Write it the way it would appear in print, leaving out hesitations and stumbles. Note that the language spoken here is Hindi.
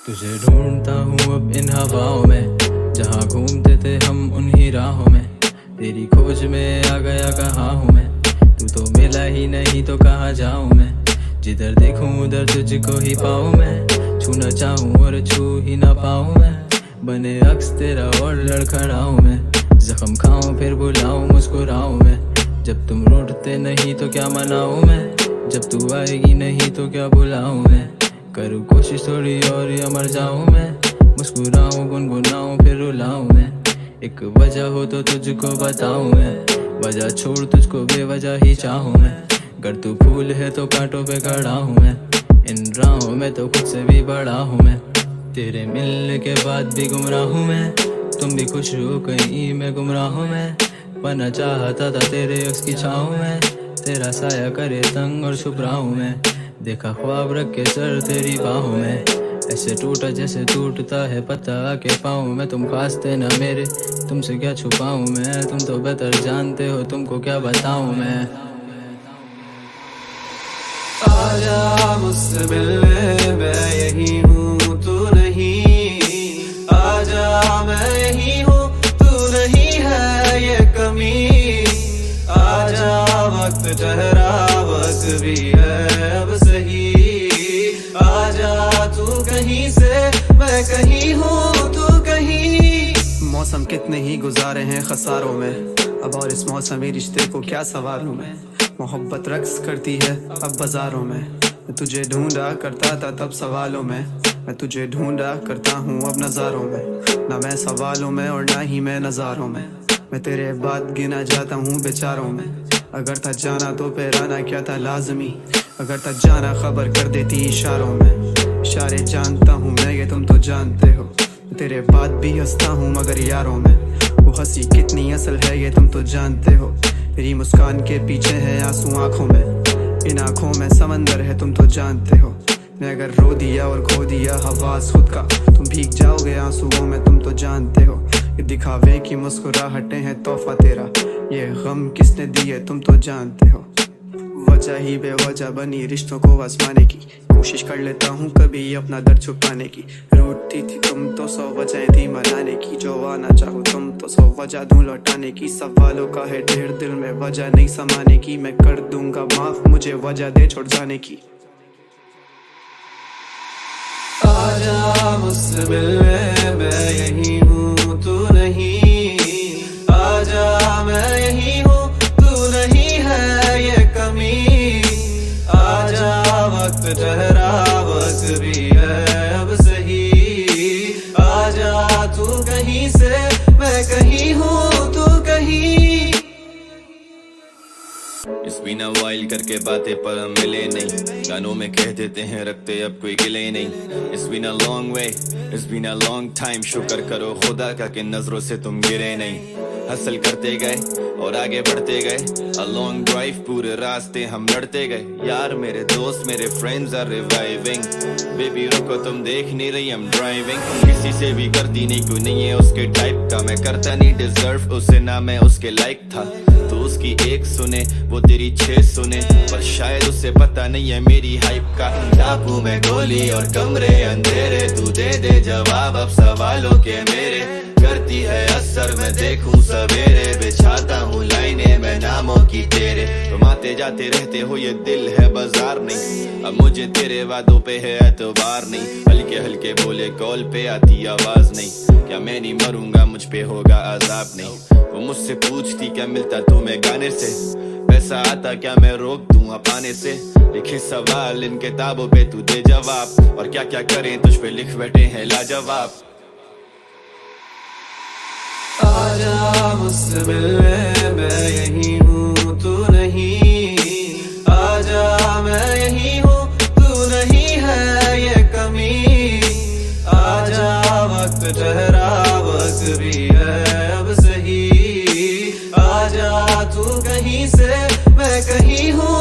तुझे ढूंढता हूँ अब इन हवाओं में, जहाँ घूमते थे हम उन्हीं राहों में। तेरी खोज में आ गया कहाँ हूँ मैं, तू तो मिला ही नहीं तो कहाँ जाऊँ मैं। जिधर देखूँ उधर तुझको ही पाऊँ मैं, छूना चाहूँ और छू ही ना पाऊँ मैं। बने अक्स तेरा और लड़खड़ाऊँ मैं, जख्म खाऊँ फिर बुलाऊँ मुस्कुराऊँ मैं। जब तुम रूठते नहीं तो क्या मनाऊँ मैं, जब तू आएगी नहीं तो क्या बुलाऊँ मैं। करूँ कोशिश थोड़ी और या मर जाऊँ मैं, मुस्कुराऊँ गुनगुनाऊँ फिर रुलाऊँ मैं। एक वजह हो तो तुझको बताऊँ मैं, वजह छोड़ तुझको बेवजह ही चाहूँ मैं। अगर तू फूल है तो कांटों पे खड़ा हूँ मैं, इन राहों में तो खुद से भी बड़ा हूँ मैं। तेरे मिलने के बाद भी गुमराह हूँ मैं, तुम भी खुश हो कहीं मैं गुमराह हूँ मैं। बना चाहता था तेरे अक्स की छाँव में, तेरा साया करे तंग और छुप रहा हूँ मैं। देखा ख्वाब रख के सर तेरी बाहों में, ऐसे टूटा जैसे टूटता है पत्ता आके पाऊँ मैं। तुम खास थे ना मेरे, तुमसे क्या छुपाऊँ मैं, तुम तो बेहतर जानते हो तुमको क्या बताऊँ मैं। आजा मुझसे मिलने मैं यही हूँ तू नहीं, आजा मैं यही हूँ तू नहीं है ये कमी। आजा वक्त ठहरा वक्त भी है अब सही, आजा तू कहीं से मैं कहीं हूँ तू कहीं। मौसम कितने ही गुजारे हैं खसारों में, अब और इस मौसमी रिश्ते को क्या सवारूं मैं। मोहब्बत रक्स करती है अब बाजारों में, मैं तुझे ढूंढा करता था तब सवालों में। मैं तुझे ढूंढा करता हूँ अब नज़ारों में, ना मैं सवालों में और ना ही मैं नज़ारों में। मैं तेरे बाद गिना जाता हूँ बेचारों में, अगर था जाना तो फिर आना क्या था लाजमी। अगर था जाना खबर कर देती इशारों में, इशारे जानता हूँ मैं ये तुम तो जानते हो। तेरे बाद भी हंसता हूँ मगर यारों में, वो हंसी कितनी असल है ये तुम तो जानते हो। मेरी मुस्कान के पीछे है आंसू आंखों में, इन आंखों में समंदर है तुम तो जानते हो। मैं अगर रो दिया और खो दिया हवास खुद का, तुम भीग जाओगे आंसुओं में तुम तो जानते हो। ये दिखावे की मुस्कुराहटें हैं तोहफा तेरा, ये गम किसने दिए तुम तो जानते हो। वजह ही बेवजह बनी रिश्तों को आजमाने की, कोशिश कर लेता हूँ कभी अपना दर्द छुपाने की। रूठती थी तुम तो 100 वजह थी मनाने की, जो आना चाहो तुम तो 100 वजह दूं लौटाने की। सवालों का है ढेर दिल में वजह नहीं समाने की, मैं कर दूंगा माफ मुझे वजह दे छोड़ जाने की। आजा मुझसे मिलने मैं यही हूँ तू नहीं, आजा मैं यही हूँ तू नहीं है ये कमी। आजा वक्त ठहरा वक्त भी है अब सही, आजा तू कहीं से मैं कहीं हूँ तू कहीं। It's been a while करके बातें पर हम मिले नहीं, गानों में कह देते हैं रखते अब कोई गिले नहीं। It's been a long way, it's been a long time, शुक्र करो खुदा का कि नजरों से तुम गिरे नहीं। हसल करते गए और आगे बढ़ते गए, a long drive पूरे रास्ते हम लड़ते गए। यार मेरे दोस्त मेरे friends are reviving, baby रुको तुम देख नहीं रही I'm driving। किसी से भी करती नहीं कोई नहीं है उसके टाइप का, मैं करता नहीं डिजर्व उसे ना मैं उसके लायक था। तो उसकी एक सुने वो तेरी 6 सुने, पर शायद उसे पता नहीं है मेरी हाइप का। टापू में गोली और कमरे अंधेरे, तू दे दे जवाब अब सवालों के मेरे। करती है असर मैं देखूं सवेरे, बिछाता हूँ लाइनें मैं नामों की तेरे। तुम आते जाते रहते हो ये दिल है बाजार नहीं, अब मुझे तेरे वादों पे है एतबार नहीं। हल्के हल्के बोले कॉल पे आती आवाज नहीं, क्या मैं नहीं मरूंगा मुझ पे होगा अजाब नहीं। वो मुझसे पूछती क्या मिलता तुम्हें गाने से, पैसा आता क्या मैं रोक दूं पाने से। लिखे सवाल इन किताबों पे तू दे जवाब, और क्या क्या करें तुझ पे लिख बैठे हैं लाजवाब। आजा मुझसे मिलने मैं यही हूँ तू नहीं, आजा मैं यही हूँ तू नहीं है ये कमी। आजा वक्त ठहरा वक्त भी है अब सही, आजा तू कहीं से मैं कहीं हूँ।